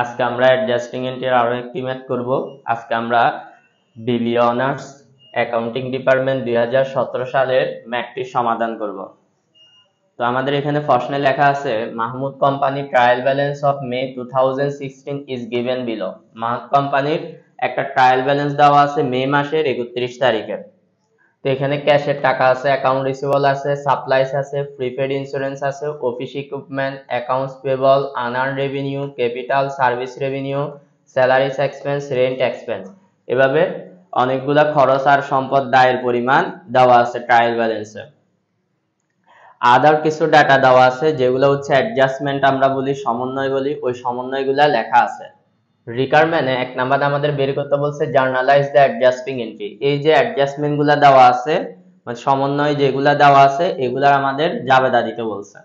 আজকে আমরা অ্যাডজাস্টিং এন্ট্রির আরো একটি ম্যাথ করব। আজকে আমরা বিলিয়নার্স অ্যাকাউন্টিং ডিপার্টমেন্ট 2017 সালের ম্যাথটি সমাধান করব। তো আমাদের এখানে প্রশ্নে লেখা আছে Mahmud company trial balance of May 2016 is given below. Mahmud কোম্পানির একটা ট্রায়াল ব্যালেন্স দেওয়া আছে মে মাসের 31 তারিখে। তো এখানে ক্যাশের টাকা আছে, অ্যাকাউন্ট রিসিভেবল আছে, সাপ্লাইস আছে, প্রিপেড ইন্স্যুরেন্স আছে, office equipment, accounts payable, unearned revenue, capital, service revenue, salaries expense, rent expense, এভাবে অনেকগুলা খরচ আর সম্পদ দায়ের পরিমাণ দেওয়া আছে ট্রায়াল ব্যালেন্সে। আদার কিছু ডাটা দেওয়া আছে যেগুলো হচ্ছে অ্যাডজাস্টমেন্ট আমরা বলি, সমন্বয় বলি, ওই সমন্বয়গুলা লেখা আছে। রিকোয়ারমেন্টে এক নাম্বার আমাদের বের করতে বলছে জার্নালাইজ দ্য অ্যাডজাস্টিং এন্ট্রি। এই যে অ্যাডজাস্টমেন্ট গুলা দেওয়া আছে মানে সমন্বয় যেগুলা দেওয়া আছে এগুলার আমাদের জাবেদা দিতে বলছে।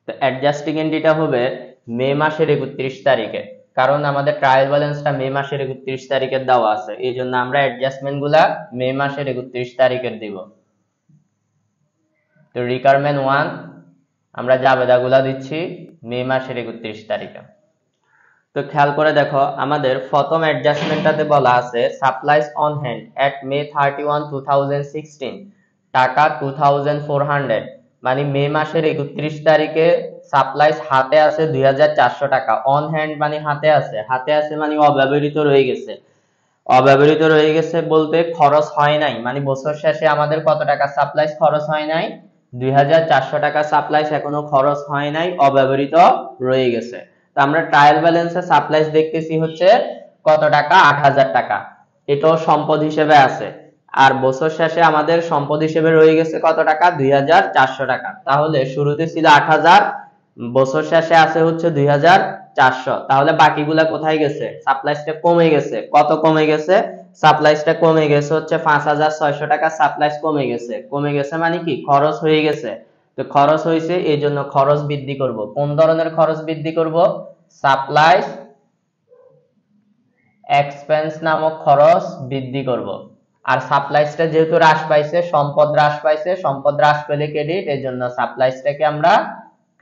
তো অ্যাডজাস্টিং এন্ট্রিটা হবে মে মাসের 31 তারিখে, কারণ আমাদের ট্রায়াল ব্যালেন্সটা মে মাসের 31 তারিখের দেওয়া আছে, এই জন্য আমরা অ্যাডজাস্টমেন্ট গুলা মে মাসের 31 তারিখের দিব। তো রিকোয়ারমেন্ট 1 আমরা জাবেদা গুলা দিচ্ছি মে মাসের 31 তারিখে। তো খেয়াল করে দেখো আমাদের প্রথম অ্যাডজাস্টমেন্টটাতে বলা আছে সাপ্লাইজ অন হ্যান্ড এট মে 31, 2016 টাকা 2400, মানে মে মাসের 31 তারিখে সাপ্লাইজ হাতে আছে 2400 টাকা। অন হ্যান্ড মানে হাতে আছে, হাতে আছে মানে অব্যবহৃত রয়ে গেছে। অব্যবহৃত রয়ে গেছে বলতে খরচ হয় নাই, মানে বছর শেষে আমাদের কত টাকা সাপ্লাইজ খরচ হয় নাই, 2400 টাকা সাপ্লাইজ এখনো খরচ হয় নাই, অব্যবহৃত রয়ে গেছে। তো আমরা ট্রায়াল ব্যালেন্সে সাপ্লাইজ দেখতেছি হচ্ছে কত টাকা, 8000 টাকা, এটাও সম্পদ হিসেবে আছে। আর বছর শেষে আমাদের সম্পদ হিসেবে রয়ে গেছে কত টাকা, 2400 টাকা। তাহলে শুরুতে ছিল 8000, বছর শেষে আছে হচ্ছে 2400, তাহলে বাকিগুলা কোথায় গেছে, সাপ্লাইজটা কমে গেছে। কত কমে গেছে, সাপ্লাইজটা কমে গেছে হচ্ছে 5600 টাকা। সাপ্লাইজ কমে গেছে, কমে গেছে মানে কি খরচ হয়ে গেছে। তো খরচ হয়েছে এই জন্য খরচ বৃদ্ধি করব। কোন ধরনের খরচ বৃদ্ধি করব, সাপ্লাইজ এক্সপেন্স নামক খরচ বৃদ্ধি করব। আর সাপ্লাইজটা যেহেতু হ্রাস পাইছে, সম্পদ হ্রাস পাইছে, সম্পদ হ্রাস পেলে ক্রেডিট, এই জন্য সাপ্লাইজটাকে আমরা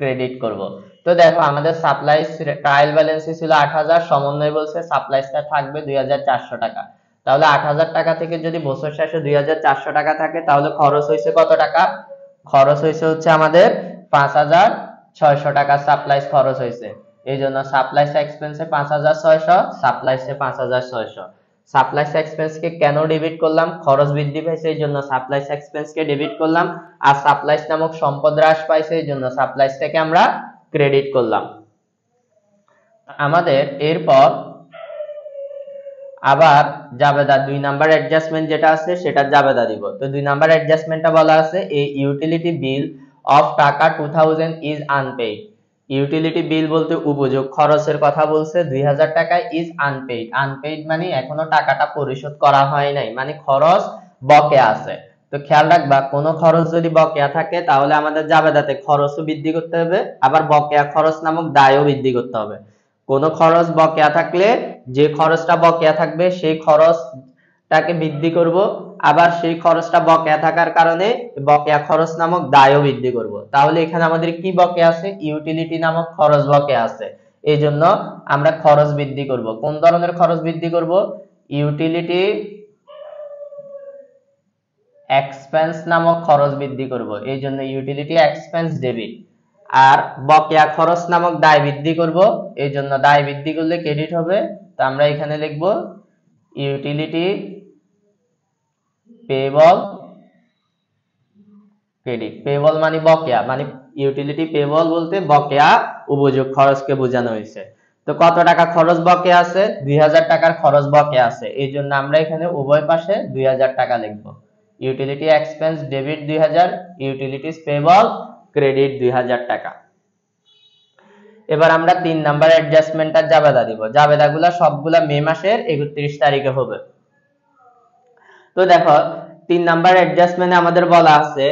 ক্রেডিট করব। তো দেখো আমাদের সাপ্লাইজ ট্রায়াল ব্যালেন্স ছিল 8000, সমন্বয় বলছে সাপ্লাইজটা থাকবে 2400 টাকা। তাহলে 8000 টাকা থেকে যদি বছর শেষে 2400 টাকা থাকে তাহলে খরচ হয়েছে কত টাকা, খরচ হয়েছে হচ্ছে আমাদের 5600 টাকা সাপ্লাইজ খরচ হয়েছে। এই জন্য সাপ্লাইজ এক্সপেন্সে 5600, সাপ্লাইজে 5600। সাপ্লাইজ এক্সপেন্স কে কেন ডেবিট করলাম, খরচ বৃদ্ধি পাইছে এই জন্য সাপ্লাইজ এক্সপেন্স কে ডেবিট করলাম। আর সাপ্লাইজ নামক সম্পদ হ্রাস পাইছে এই জন্য সাপ্লাইজটাকে আমরা ক্রেডিট করলাম। আমাদের এরপর আবার জাবেদা 2 নাম্বার অ্যাডজাস্টমেন্ট যেটা আছে সেটা জাবেদা দিব। তো 2 নাম্বার অ্যাডজাস্টমেন্টটা বলা আছে এ ইউটিলিটি বিল অফ টাকা 2000 ইজ আনপেইড। ইউটিলিটি বিল বলতে উপযোগ খরচের কথা বলছে, 2000 টাকা ইজ আনপেইড। আনপেইড মানে এখনো টাকাটা পরিশোধ করা হয় নাই, মানে খরচ বকেয়া আছে। তো খেয়াল রাখবা কোনো খরচ যদি বকেয়া থাকে তাহলে আমাদের জাবেদাতে খরচও বৃদ্ধি করতে হবে, আবার বকেয়া খরচ নামক দায়ও বৃদ্ধি করতে হবে। কোনো খরচ বকেয়া থাকলে যে খরচটা বকেয়া থাকবে সেই খরচটাকে বৃদ্ধি করব, আবার সেই খরচটা বকেয়া থাকার কারণে বকেয়া খরচ নামক দায়ও বৃদ্ধি করব। তাহলে এখানে আমাদের কি বকেয়া আছে, ইউটিলিটি নামক খরচ বকেয়া আছে, এই জন্য আমরা খরচ বৃদ্ধি করব। কোন ধরনের খরচ বৃদ্ধি করব, ইউটিলিটি এক্সপেন্স নামক খরচ বৃদ্ধি করব, এই জন্য ইউটিলিটি এক্সপেন্স ডেবিট। আর বকেয়া খরচ নামক দায় বৃদ্ধি করব, এই জন্য দায় বৃদ্ধি করলে ক্রেডিট হবে। তো আমরা এখানে লিখব ইউটিলিটি পেবল ক্রেডিট। পেবল মানে বকেয়া, মানে ইউটিলিটি পেবল বলতে বকেয়া উপযোগ খরচকে বোঝানো হয়েছে। তো কত টাকা খরচ বকেয়া আছে, 2000 টাকার খরচ বকেয়া আছে, এই জন্য আমরা এখানে উভয় পাশে 2000 টাকা লিখব। Utility expense debit 2000, utilities payable credit 2000 টাকা। এবার আমরা 3 নাম্বার অ্যাডজাস্টমেন্টটা জাবেদা দিব। জাবেদাগুলো সবগুলা মে মাসের 31 তারিখে হবে। তো দেখো 3 নাম্বার অ্যাডজাস্টমেন্টে আমাদের বলা আছে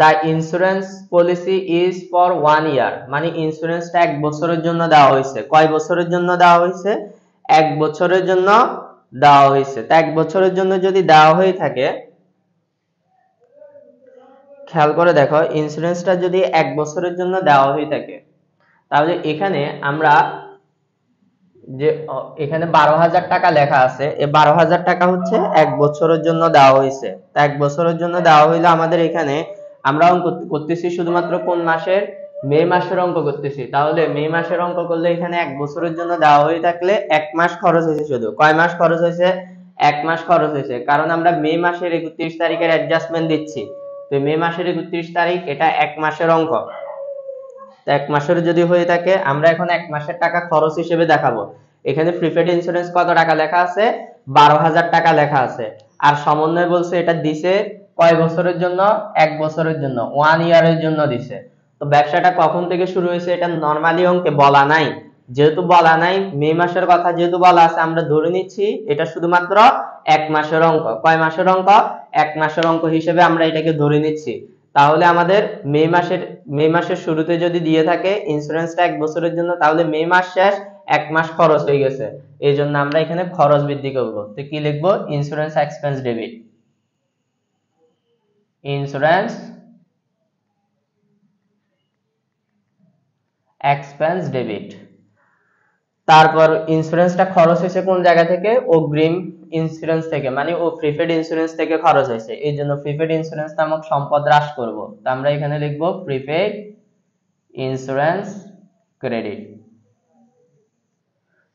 দা ইন্স্যুরেন্স পলিসি ইজ ফর 1 ইয়ার, মানে ইন্স্যুরেন্সটা 1 বছরের জন্য দেওয়া হয়েছে। কয় বছরের জন্য দেওয়া হয়েছে, 1 বছরের জন্য দেওয়া হয়েছে। তা 1 বছরের জন্য যদি দেওয়া হয়ে থাকে, খেয়াল করে দেখো ইন্স্যুরেন্সটা যদি 1 বছরের জন্য দেওয়া হয়ে থাকে তাহলে এখানে আমরা যে এখানে 12,000 টাকা লেখা আছে, এই 12,000 টাকা হচ্ছে 1 বছরের জন্য দেওয়া হয়েছে। তা 1 বছরের জন্য দেওয়া হইলে আমাদের এখানে আমরা অঙ্ক করতেছি শুধুমাত্র কোন মাসের, মে মাসের অঙ্ক করতেছি। তাহলে মে মাসের অঙ্ক করলে এখানে 1 বছরের জন্য দেওয়া হয়ে থাকলে 1 মাস খরচ হয়েছে। শুধু কয় মাস খরচ হয়েছে? 1 মাস খরচ হয়েছে, কারণ আমরা মে মাসের 31 তারিখের অ্যাডজাস্টমেন্ট দিচ্ছি। তো মে মাসের 31 তারিখ এটা 1 মাসের অঙ্ক। 1 মাসের যদি হয়ে থাকে, আমরা এখন 1 মাসের টাকা খরচ হিসেবে দেখাবো। এখানে প্রিপেড ইন্স্যুরেন্স কত টাকা লেখা আছে? 12,000 টাকা লেখা আছে। আর সমন্বয় বলছে এটা দিছে কয় বছরের জন্য? 1 বছরের জন্য, 1 ইয়ারের জন্য দিছে। তো ব্যবসাটা কখন থেকে শুরু হয়েছে এটা নরমালি অঙ্কে বলা নাই। যেহেতু বলা নাই, মে মাসের কথা যেহেতু বলা আছে, আমরা ধরে নিচ্ছি এটা শুধুমাত্র 1 মাসের অঙ্ক। কয় মাসের অঙ্ক? 1 মাসের অঙ্ক হিসেবে আমরা এটাকে ধরে নিচ্ছি। তাহলে আমাদের মে মাসের শুরুতে যদি দিয়ে থাকে ইন্স্যুরেন্সটা 1 বছরের জন্য, তাহলে মে মাস শেষ, 1 মাস খরচ হয়ে গেছে। এই জন্য আমরা এখানে খরচ বৃদ্ধি করব। তো কি লিখবো? Insurance expense debit. Insurance expense debit. তারপর ইন্স্যুরেন্সটা খরচ হয়েছে কোন জায়গা থেকে? অগ্রিম ইন্স্যুরেন্স থেকে, মানে ও প্রিপেড ইন্স্যুরেন্স থেকে খরচ হয়েছে। এই জন্য প্রিপেড ইন্স্যুরেন্স নামক সম্পদ হ্রাস করব। তো আমরা এখানে লিখব প্রিপেড ইন্স্যুরেন্স ক্রেডিট।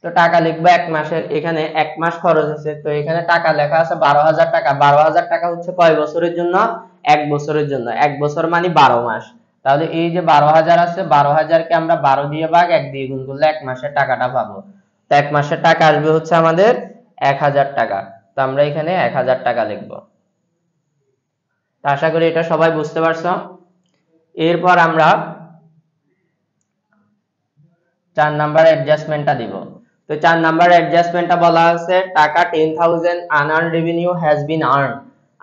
তো টাকা লিখবো 1 মাসের, এখানে 1 মাস খরচ হয়েছে। তো এখানে টাকা লেখা আছে 12,000 টাকা। 12,000 টাকা হচ্ছে কয় বছরের জন্য? 1 বছরের জন্য। 1 বছর মানে 12 মাস। তাহলে এই যে 12,000 আছে, 12,000 কে আমরা 12 দিয়ে ভাগ 1 দিয়ে গুণ করলে 1 মাসের টাকাটা পাবো। তো 1 মাসের টাকা আসবে হচ্ছে আমাদের 1,000 টাকা। তো আমরা এখানে 1,000 টাকা লিখবো। তো আশা করি এটা সবাই বুঝতে পারছো। এরপর আমরা 4 নাম্বার অ্যাডজাস্টমেন্টটা দিব। তো 4 নাম্বার অ্যাডজাস্টমেন্টটা বলা আছে টাকা 10,000 unearned revenue has been earned।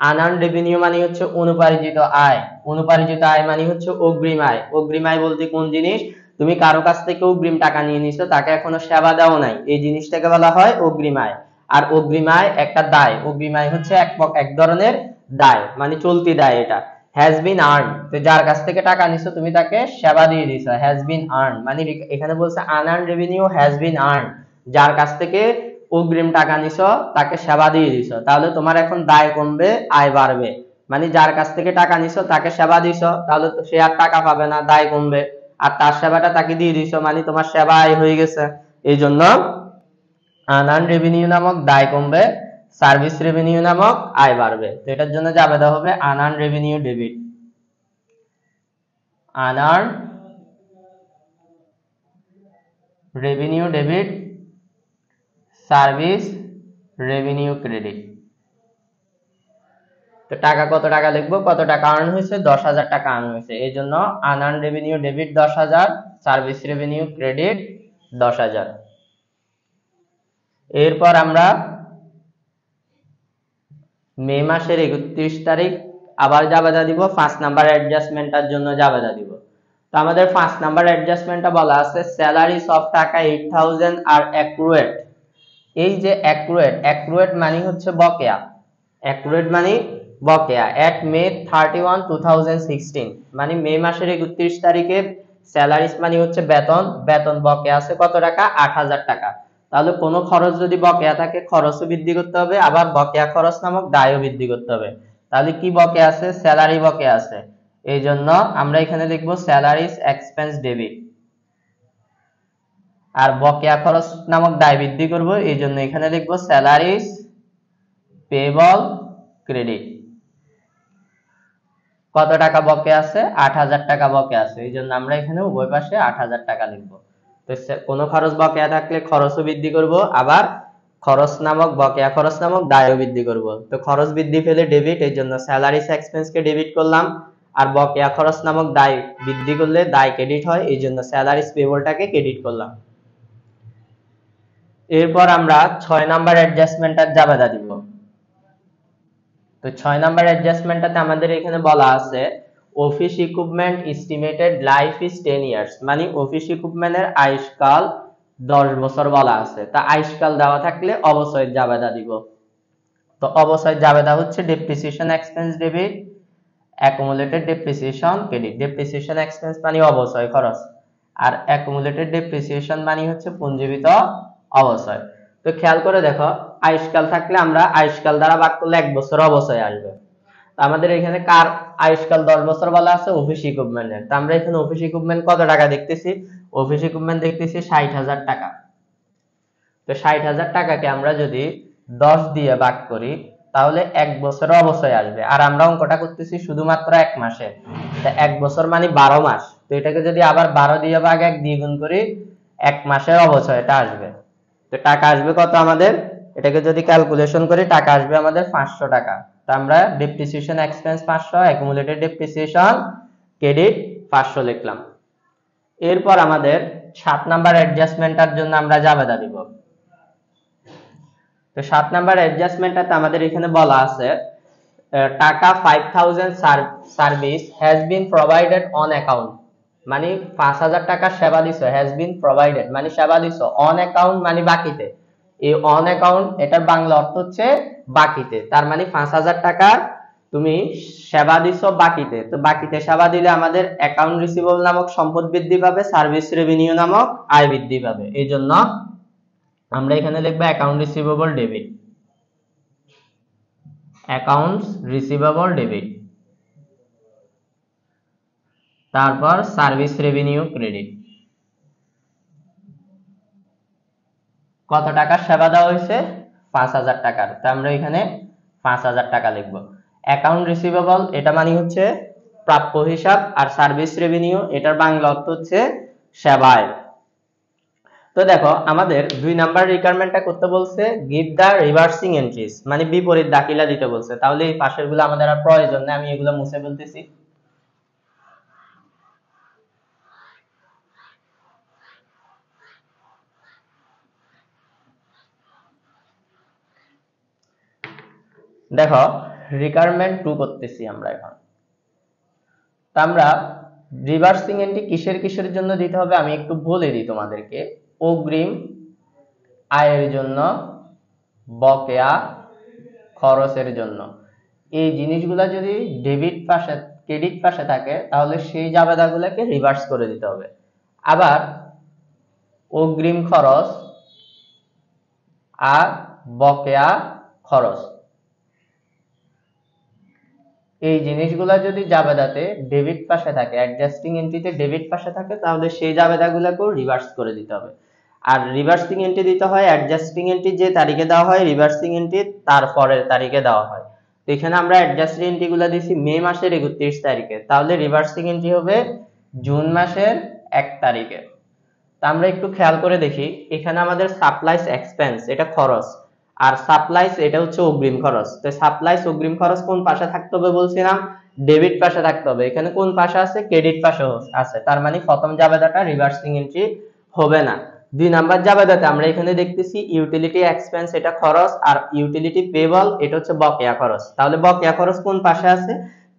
unearned revenue মানে হচ্ছে অনুপার্জিত আয়। অনুপার্জিত আয় মানে হচ্ছে অগ্রিম আয়। অগ্রিম আয় বলতে কোন জিনিস? তুমি কারো কাছ থেকে অগ্রিম টাকা নিয়ে নিছো, তাকে এখনো সেবা দাও নাই, এই জিনিসটাকে বলা হয় অগ্রিম আয়। আর অগ্রিম আয় একটা দায়। অগ্রিম আয় হচ্ছে এক ধরনের দায়, মানে চলতি দায়। এটা has been earned, তো যার কাছ থেকে টাকা নিছো তুমি তাকে সেবা দিয়ে দিছো। has been earned মানে এখানে বলছে unearned revenue has been earned, যার কাছ থেকে অগ্রিম টাকা নিছো তাকে সেবা দিয়ে দিছো। তাহলে তোমার এখন দায় কমবে, আয় বাড়বে। মানে যার কাছ থেকে টাকা নিছো তাকে সেবা দিছো, তাহলে তো সে আর টাকা পাবে না, দায় কমবে। আর তার সেবাটা তাকে দিয়ে দিছো, মানে তোমার সেবা আয় হয়ে গেছে। এই জন্য unearned revenue নামক দায় কমবে, সার্ভিস রেভিনিউ নামক আয় বাড়বে। তো এটার জন্য জাবেদা হবে unearned revenue debit। unearned revenue debit, service revenue credit. তো টাকা কত টাকা লিখবো? কত টাকা আর্ন হয়েছে? 10,000 টাকা আর্ন হয়েছে। এই জন্য unearned revenue debit 10,000, service revenue credit 10,000। এরপর আমরা মে মাসের 31 তারিখ আবার জাবেদা দিব, 5 নাম্বার অ্যাডজাস্টমেন্টের জন্য জাবেদা দিব। তো আমাদের 5 নাম্বার অ্যাডজাস্টমেন্টটা বলা আছে স্যালারিজ অফ টাকা 8,000 আর অ্যাক্রুয়েট। এই যে অ্যাক্রুয়েট মানে হচ্ছে বকেয়া। অ্যাক্রুয়েট মানে বকেয়া। এট মে 31, 2016 মানে মে মাসের 31 তারিখে স্যালারিজ মানে হচ্ছে বেতন। বেতন বকেয়া আছে কত টাকা? 8,000 টাকা। তাহলে কোনো খরচ যদি বকেয়া থাকে, খরচও বৃদ্ধি করতে হবে, আবার বকেয়া খরচ নামক দায়ও বৃদ্ধি করতে হবে। তাহলে কি বকেয়া আছে? স্যালারি বকেয়া আছে। এই জন্য আমরা এখানে লিখবো স্যালারিজ এক্সপেন্স ডেবিট। আর বকেয়া খরচ নামক দায় বৃদ্ধি করব, এই জন্য এখানে লিখবো স্যালারিজ পেবল ক্রেডিট। কত টাকা বকেয়া আছে? 8,000 টাকা বকেয়া আছে। এই জন্য আমরা এখানে উভয় পাশে 8,000 টাকা লিখবো। তো কোনো খরচ বকেয়া থাকলে খরচও বৃদ্ধি করব, আবার খরচ নামক বকেয়া খরচ নামক দায়ও বৃদ্ধি করব। তো খরচ বৃদ্ধি পেলে ডেবিট, এই জন্য স্যালারিজ এক্সপেন্সকে ডেবিট করলাম। আর বকেয়া খরচ নামক দায় বৃদ্ধি করলে দায় ক্রেডিট হয়, এই জন্য স্যালারিজ পেবলটাকে ক্রেডিট করলাম। এরপর আমরা 6 নাম্বার অ্যাডজাস্টমেন্টের জাবেদা দিব। তো 6 নাম্বার অ্যাডজাস্টমেন্টটাতে আমাদের এখানে বলা আছে office equipment estimated life is 10 years, মানে অফিস ইকুইপমেন্টের আয়ুষ্কাল 10 বছর বলা আছে। তা আয়ুষ্কাল দেওয়া থাকলে অবশ্যই জাবেদা দিব। তো অবশ্যই জাবেদা হচ্ছে depreciation expense debit, accumulated depreciation credit. Depreciation expense মানে অবশ্যই খরচ, আর অ্যাকুমুলেটেড ডেপ্রিসিয়েশন মানে হচ্ছে পুঞ্জীবিত অবচয়। তো খেয়াল করে দেখো, আয়ুষ্কাল থাকলে আমরা আয়ুষ্কাল দ্বারা ভাগ করলে 1 বছর অবচয় আসবে। আমাদের এখানে কার আয়ুষ্কাল 10 বছর বলা আছে? অফিস ইকুইপমেন্টের। তো আমরা এখানে অফিস ইকুইপমেন্ট কত টাকা দেখতেছি? অফিস ইকুইপমেন্ট দেখতেছি 60,000 টাকা। তো 60,000 টাকাকে আমরা যদি 10 দিয়ে ভাগ করি তাহলে 1 বছর অবচয় আসবে। আর আমরা অঙ্কটা করতেছি শুধুমাত্র 1 মাসে। তা 1 বছর মানে 12 মাস। তো এটাকে যদি আবার 12 দিয়ে ভাগ 1 দিয়ে গুণ করি 1 মাসের অবচয়টা আসবে। তো টাকা আসবে কত আমাদের? এটাকে যদি ক্যালকুলেশন করি টাকা আসবে আমাদের 500 টাকা। তো আমরা depreciation expense 500, accumulated depreciation credit 500 লিখলাম। এরপর আমাদের 7 নাম্বার অ্যাডজাস্টমেন্টের জন্য আমরা জাবেদা দিব। তো 7 নাম্বার অ্যাডজাস্টমেন্টটাতে আমাদের এখানে বলা আছে টাকা 5000 service has been provided on account, মানে 5000 টাকা সেবা দিছো, হ্যাজ বিন প্রোভাইডেড মানে সেবা দিছো, অন অ্যাকাউন্ট মানে বাকিতে। এই অন অ্যাকাউন্ট এটার বাংলা অর্থ হচ্ছে বাকিতে। তার মানে 5000 টাকা তুমি সেবা দিছো বাকিতে। তো বাকিতে সেবা দিলে আমাদের অ্যাকাউন্ট রিসিভেবল নামক সম্পদ বৃদ্ধি পাবে, সার্ভিস রেভিনিউ নামক আয় বৃদ্ধি পাবে। এই জন্য আমরা এখানে লিখবো account receivable debit, accounts receivable debit, তারপর সার্ভিস রেভিনিউ ক্রেডিট। কত টাকা সেবা দেওয়া হয়েছে? 5000 টাকার। তো আমরা এখানে 5000 টাকা লিখব। অ্যাকাউন্ট রিসিভেবল এটা মানে হচ্ছে প্রাপ্য হিসাব, আর সার্ভিস রেভিনিউ এটার বাংলা অর্থ হচ্ছে সেবায়। তো দেখো আমাদের 2 নাম্বার রিকোয়ারমেন্টটা করতে বলছে গিভ দা রিভার্সিং এন্ট্রিজ, মানে বিপরীত দাখিলা দিতে বলছে। তাহলে এই পাশেরগুলো আমাদের আর প্রয়োজন নেই, আমি এগুলো মুছে ফেলতেছি। দেখো রিকোয়ারমেন্ট 2 করতেছি আমরা এখন। তো আমরা রিভার্সিং এন্ট্রি কিসের কিসের জন্য দিতে হবে আমি একটু বলে দিই তোমাদেরকে। অগ্রিম আয়ের জন্য, বকেয়া খরচের জন্য। এই জিনিসগুলা যদি ডেবিট পাশে ক্রেডিট পাশে থাকে তাহলে সেই জাবেদাগুলোকে রিভার্স করে দিতে হবে। আবার অগ্রিম খরচ আর বকেয়া খরচ এই জিনিসগুলা যদি জাবেদাতে ডেবিট পাশে থাকে, অ্যাডজাস্টিং এন্ট্রিতে ডেবিট পাশে থাকে, তাহলে সেই জাবেদাগুলোকেও রিভার্স করে দিতে হবে। আর রিভার্সিং এন্ট্রি দিতে হয় অ্যাডজাস্টিং এন্ট্রি যে তারিখে দেওয়া হয়, রিভার্সিং এন্ট্রি তার পরের তারিখে দেওয়া হয়। তো এখানে আমরা অ্যাডজাস্টিং এন্ট্রিগুলো দিছি মে মাসের 31 তারিখে, তাহলে রিভার্সিং এন্ট্রি হবে জুন মাসের 1 তারিখে। তা আমরা একটু খেয়াল করে দেখি, এখানে আমাদের সাপ্লাইস এক্সপেন্স এটা খরচ, আর সাপ্লাইস এটা হচ্ছে অগ্রিম খরচ। তো সাপ্লাইস অগ্রিম খরচ কোন পাশে থাকতে হবে বলছিলাম? ডেবিট পাশে থাকতে হবে। এখানে কোন পাশে আছে? ক্রেডিট পাশে আছে। তার মানে প্রথম জাবেদাটা রিভার্সিং এন্ট্রি হবে না। 2 নাম্বার জাবেদাতে আমরা এখানে দেখতেছি ইউটিলিটি এক্সপেন্স এটা খরচ, আর ইউটিলিটি পেবল এটা হচ্ছে বকেয়া খরচ। তাহলে বকেয়া খরচ কোন পাশে আছে?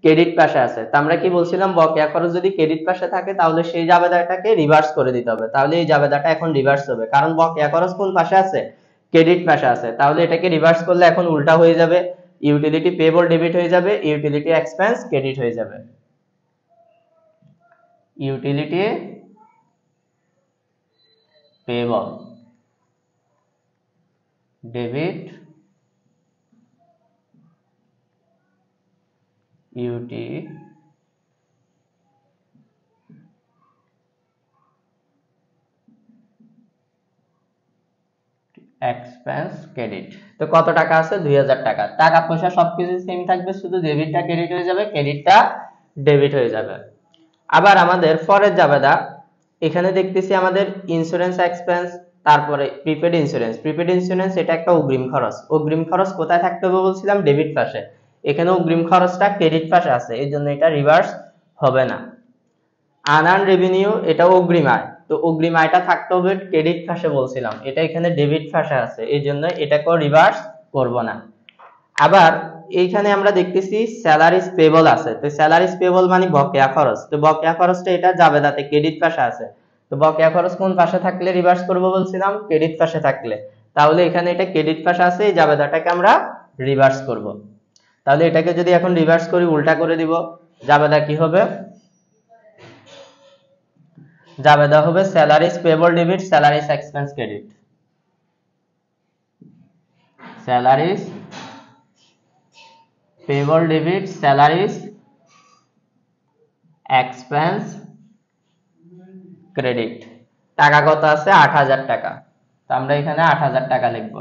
ক্রেডিট পাশে আছে। তো আমরা কি বলছিলাম? বকেয়া খরচ যদি ক্রেডিট পাশে থাকে তাহলে সেই জাবেদাটাকে রিভার্স করে দিতে হবে। তাহলে এই জাবেদাটা এখন রিভার্স হবে, কারণ বকেয়া খরচ কোন পাশে আছে? ক্রেডিট পাশে আছে। তাহলে এটাকে রিভার্স করলে এখন উল্টা হয়ে যাবে, ইউটিলিটি পেবল ডেবিট হয়ে যাবে, ইউটিলিটি এক্সপেন্স ক্রেডিট হয়ে যাবে। ইউটিলিটি পেবল ডেবিট, ইউটি এক্সপেন্স ক্রেডিট। তো কত টাকা আছে? 2000 টাকা। টাকা পয়সা সবকিছু সেম থাকবে, শুধু ডেবিটটা ক্রেডিট হয়ে যাবে, ক্রেডিটটা ডেবিট হয়ে যাবে। আবার আমাদের পরের জাবেদা এখানে দেখতেছি আমাদের ইন্স্যুরেন্স এক্সপেন্স, তারপরে প্রিপেড ইন্স্যুরেন্স। প্রিপেড ইন্স্যুরেন্স এটা একটা অগ্রিম খরচ। অগ্রিম খরচ কোথায় থাকতে হবে বলছিলাম? ডেবিট পাশে। এখানে অগ্রিম খরচটা ক্রেডিট পাশে আছে, এই জন্য এটা রিভার্স হবে না। আনআর্ন রেভিনিউ এটাও অগ্রিম আয়। তো অগ্রিম আয়টা থাকতে হবে ক্রেডিট পাশে বলছিলাম, এটা এখানে ডেবিট পাশে আছে, এই জন্য এটাকেও রিভার্স করব না। আবার এইখানে আমরা দেখতেছি স্যালারিজ পেবল আছে। তো স্যালারিজ পেবল মানে বকেয়া খরচ। তো বকেয়া খরচটা এটা জাবেদাতে ক্রেডিট পাশে আছে। তো বকেয়া খরচ কোন পাশে থাকলে রিভার্স করব বলছিলাম? ক্রেডিট পাশে থাকলে। তাহলে এখানে এটা ক্রেডিট পাশে আছে, এই জাবেদাটাকে আমরা রিভার্স করব। তাহলে এটাকে যদি এখন রিভার্স করি, উল্টা করে দিব, জাবেদা কি হবে? জাবেদা হবে salaries payable debit, salaries expense credit. Salaries, payable debit salaries, expense credit. টাকা কত আছে? ৮০০০ টাকা। তো আমরা এখানে ৮০০০ টাকা লিখব।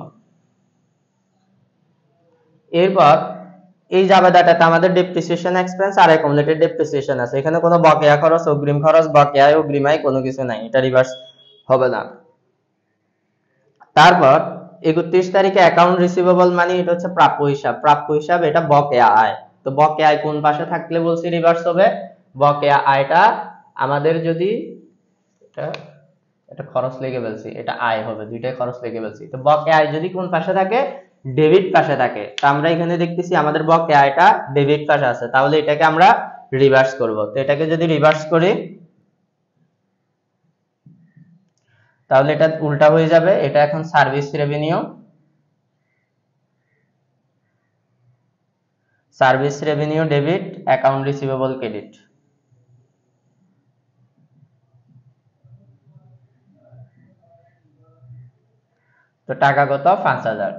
এরপর এই জাবেদাটাতে আমাদের ডেপ্রিসিয়েশন এক্সপেন্স আর অ্যাকুমুলেটেড ডেপ্রিসিয়েশন আছে। এখানে কোনো বকেয়া খরচ, অগ্রিম খরচ, বকেয়া অগ্রিমায় কোনো কিছু নাই, এটা রিভার্স হবে না। তারপর ৩১ তারিখে অ্যাকাউন্ট রিসিভেবল মানে এটা হচ্ছে প্রাপ্য হিসাব। প্রাপ্য হিসাব এটা বকেয়া আয়। তো বকেয়া আয় কোন পাশে থাকলে বলছি রিভার্স হবে? বকেয়া আয়টা আমাদের যদি এটা খরচ লিখে ফেলছি, এটা আয় হবে, দুইটাই খরচ লিখে ফেলছি। তো বকেয়া আয় যদি কোন পাশে থাকে? ডেবিট পাশে থাকে। তো আমরা এখানে দেখতেছি আমাদের বকেয়া আয়টা ডেবিট পাশে আছে, তাহলে এটাকে আমরা রিভার্স করব। তো এটাকে যদি রিভার্স করি তাহলে এটা উল্টা হয়ে যাবে, এটা এখন service revenue, service revenue debit, account receivable credit. তো টাকা কত? ৫০০০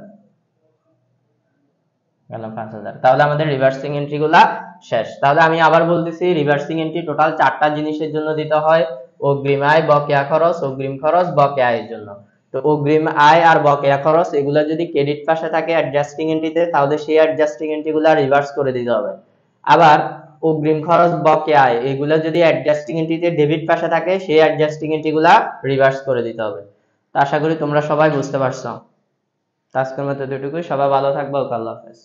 গেল ৫০০০। তাহলে আমাদের রিভার্সিং এন্ট্রি গুলা শেষ। তাহলে আমি আবার বলতেছি, রিভার্সিং এন্ট্রি টোটাল ৪টা জিনিসের জন্য দিতে হয়: অগ্রিম আয়, বকেয়া খরচ, অগ্রিম খরচ, বকেয়া আয়ের জন্য। তো অগ্রিম আয় আর বকেয়া খরচ এগুলা যদি ক্রেডিট পাশে থাকে অ্যাডজাস্টিং এন্ট্রিতে, তাহলে সেই অ্যাডজাস্টিং এন্ট্রি গুলা রিভার্স করে দিতে হবে। আবার অগ্রিম খরচ, বকেয়া আয় এগুলা যদি অ্যাডজাস্টিং এন্ট্রিতে ডেবিট পাশে থাকে, সেই অ্যাডজাস্টিং এন্ট্রি গুলা রিভার্স করে দিতে হবে। তো আশা করি তোমরা সবাই বুঝতে পারছো। আজকের মতো এতটুকুই। সবাই ভালো থাকবে। আল্লাহ হাফেজ।